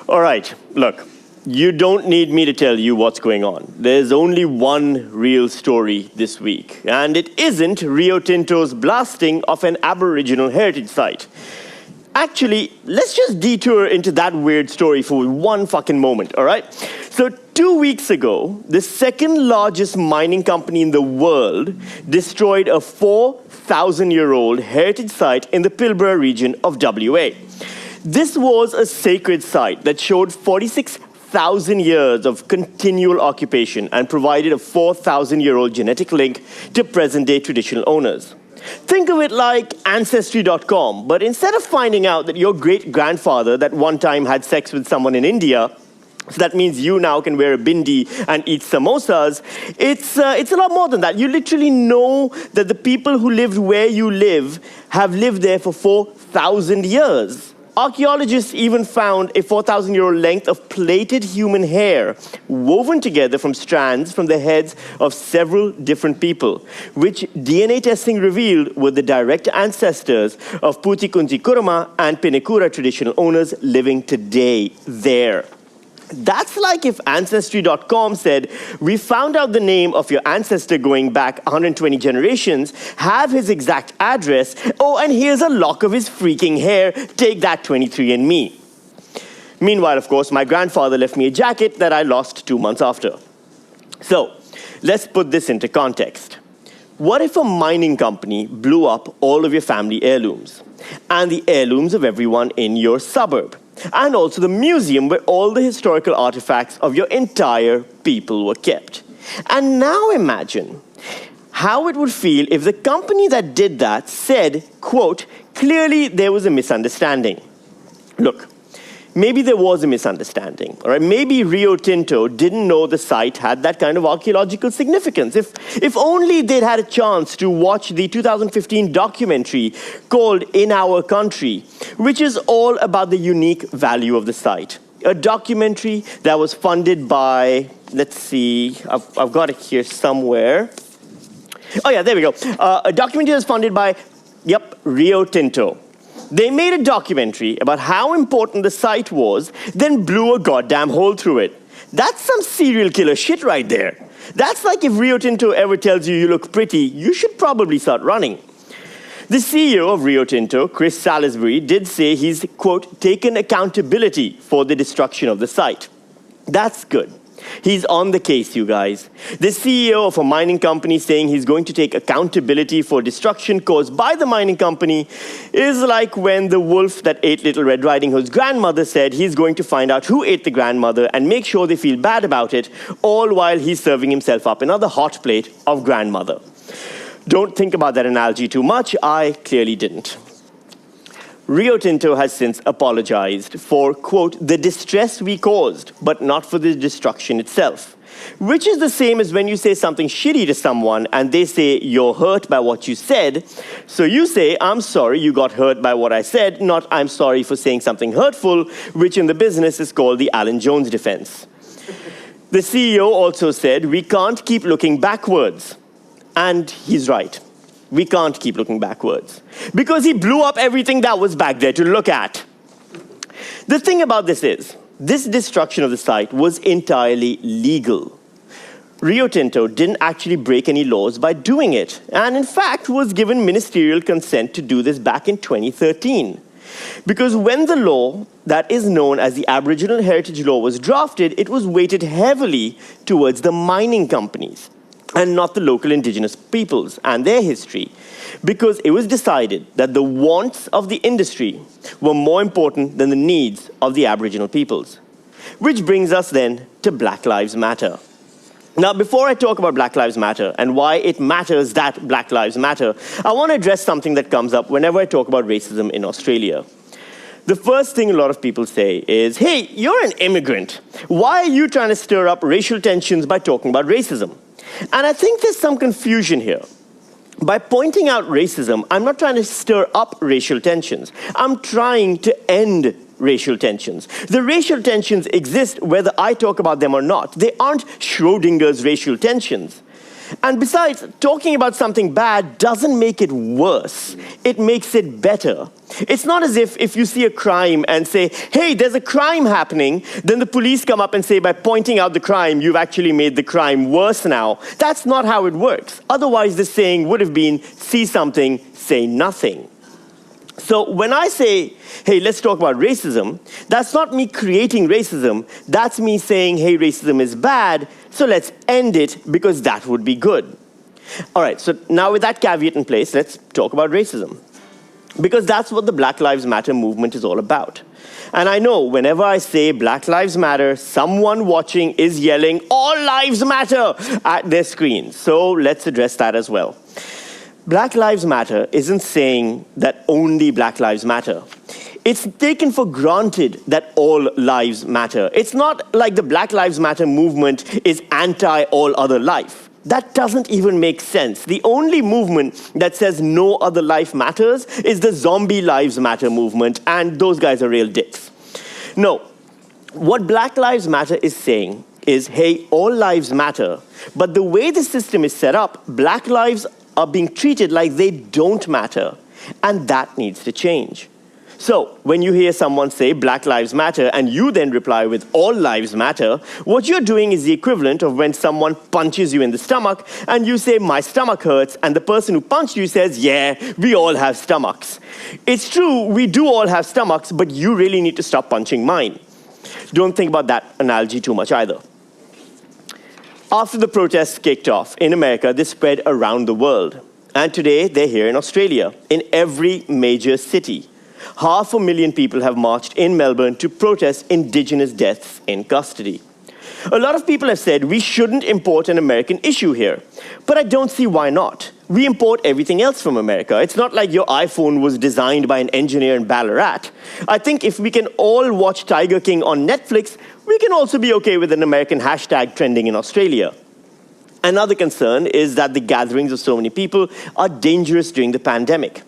All right, look, you don't need me to tell you what's going on. There's only one real story this week, and it isn't Rio Tinto's blasting of an Aboriginal heritage site. Actually, let's just detour into that weird story for one fucking moment, all right? So 2 weeks ago, the second largest mining company in the world destroyed a 4,000-year-old heritage site in the Pilbara region of WA. This was a sacred site that showed 46,000 years of continual occupation and provided a 4,000-year-old genetic link to present-day traditional owners. Think of it like Ancestry.com, but instead of finding out that your great-grandfather that one time had sex with someone in India, so that means you now can wear a bindi and eat samosas, it's a lot more than that. You literally know that the people who lived where you live have lived there for 4,000 years. Archaeologists even found a 4,000-year-old length of plaited human hair woven together from strands from the heads of several different people, which DNA testing revealed were the direct ancestors of Puti Kunti Kurama and Pinekura traditional owners living today there. That's like if Ancestry.com said, we found out the name of your ancestor going back 120 generations, have his exact address, oh, and here's a lock of his freaking hair, take that 23andMe. Meanwhile, of course, my grandfather left me a jacket that I lost 2 months after. So, let's put this into context. What if a mining company blew up all of your family heirlooms, and the heirlooms of everyone in your suburb? And also the museum where all the historical artifacts of your entire people were kept. And now imagine how it would feel if the company that did that said, quote, clearly there was a misunderstanding. Look, maybe there was a misunderstanding, all right? Maybe Rio Tinto didn't know the site had that kind of archaeological significance. If only they'd had a chance to watch the 2015 documentary called In Our Country, which is all about the unique value of the site. A documentary that was funded by, let's see, I've got it here somewhere. Oh yeah, there we go. A documentary that was funded by, Rio Tinto. They made a documentary about how important the site was, then blew a goddamn hole through it. That's some serial killer shit right there. That's like if Rio Tinto ever tells you you look pretty, you should probably start running. The CEO of Rio Tinto, Chris Salisbury, did say he's, quote, taken accountability for the destruction of the site. That's good. He's on the case, you guys. The CEO of a mining company saying he's going to take accountability for destruction caused by the mining company is like when the wolf that ate Little Red Riding Hood's grandmother said he's going to find out who ate the grandmother and make sure they feel bad about it, all while he's serving himself up another hot plate of grandmother. Don't think about that analogy too much. I clearly didn't. Rio Tinto has since apologized for, quote, the distress we caused, but not for the destruction itself. Which is the same as when you say something shitty to someone and they say you're hurt by what you said. So you say, I'm sorry you got hurt by what I said, not I'm sorry for saying something hurtful, which in the business is called the Alan Jones defense. The CEO also said, we can't keep looking backwards. And he's right. We can't keep looking backwards. Because he blew up everything that was back there to look at. The thing about this is, this destruction of the site was entirely legal. Rio Tinto didn't actually break any laws by doing it, and in fact was given ministerial consent to do this back in 2013. Because when the law that is known as the Aboriginal Heritage Law was drafted, it was weighted heavily towards the mining companies, and not the local indigenous peoples and their history, because it was decided that the wants of the industry were more important than the needs of the Aboriginal peoples. Which brings us then to Black Lives Matter. Now, before I talk about Black Lives Matter and why it matters that Black Lives Matter, I want to address something that comes up whenever I talk about racism in Australia. The first thing a lot of people say is, hey, you're an immigrant. Why are you trying to stir up racial tensions by talking about racism? And I think there's some confusion here. By pointing out racism, I'm not trying to stir up racial tensions. I'm trying to end racial tensions. The racial tensions exist whether I talk about them or not. They aren't Schrodinger's racial tensions. And besides, talking about something bad doesn't make it worse. It makes it better. It's not as if you see a crime and say, hey, there's a crime happening, then the police come up and say, by pointing out the crime, you've actually made the crime worse now. That's not how it works. Otherwise, the saying would have been, see something, say nothing. So when I say, hey, let's talk about racism, that's not me creating racism. That's me saying, hey, racism is bad, so let's end it because that would be good. All right, so now with that caveat in place, let's talk about racism. Because that's what the Black Lives Matter movement is all about. And I know whenever I say Black Lives Matter, someone watching is yelling, all lives matter, at their screen. So let's address that as well. Black Lives Matter isn't saying that only Black Lives Matter. It's taken for granted that all lives matter. It's not like the Black Lives Matter movement is anti all other life. That doesn't even make sense. The only movement that says no other life matters is the Zombie Lives Matter movement, and those guys are real dicks. No, what Black Lives Matter is saying is, hey, all lives matter, but the way the system is set up, black lives are being treated like they don't matter, and that needs to change. So, when you hear someone say Black Lives Matter and you then reply with all lives matter, what you're doing is the equivalent of when someone punches you in the stomach and you say, my stomach hurts, and the person who punched you says, yeah, we all have stomachs. It's true, we do all have stomachs, but you really need to stop punching mine. Don't think about that analogy too much either. After the protests kicked off in America, they spread around the world. And today, they're here in Australia, in every major city. 500,000 people have marched in Melbourne to protest Indigenous deaths in custody. A lot of people have said we shouldn't import an American issue here, but I don't see why not. We import everything else from America. It's not like your iPhone was designed by an engineer in Ballarat. I think if we can all watch Tiger King on Netflix, we can also be okay with an American hashtag trending in Australia. Another concern is that the gatherings of so many people are dangerous during the pandemic,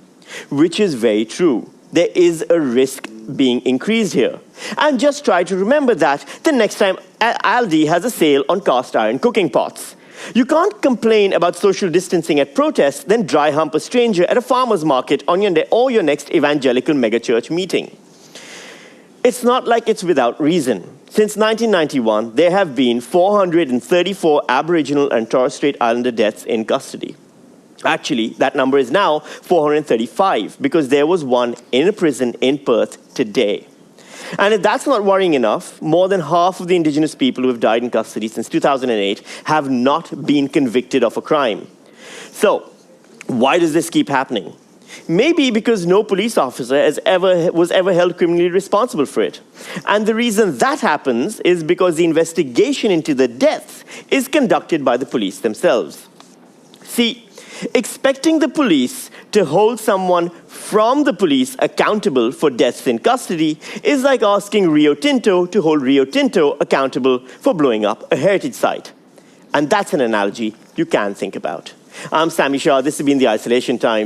which is very true. There is a risk being increased here. And just try to remember that the next time Aldi has a sale on cast iron cooking pots. You can't complain about social distancing at protests, then dry hump a stranger at a farmer's market or your next evangelical megachurch meeting. It's not like it's without reason. Since 1991, there have been 434 Aboriginal and Torres Strait Islander deaths in custody. Actually, that number is now 435 because there was one in a prison in Perth today. And if that's not worrying enough, more than half of the Indigenous people who have died in custody since 2008 have not been convicted of a crime. So, why does this keep happening? Maybe because no police officer was ever held criminally responsible for it. And the reason that happens is because the investigation into the deaths is conducted by the police themselves. See, expecting the police to hold someone from the police accountable for deaths in custody is like asking Rio Tinto to hold Rio Tinto accountable for blowing up a heritage site. And that's an analogy you can think about. I'm Sami Shah. This has been The Isolation Times.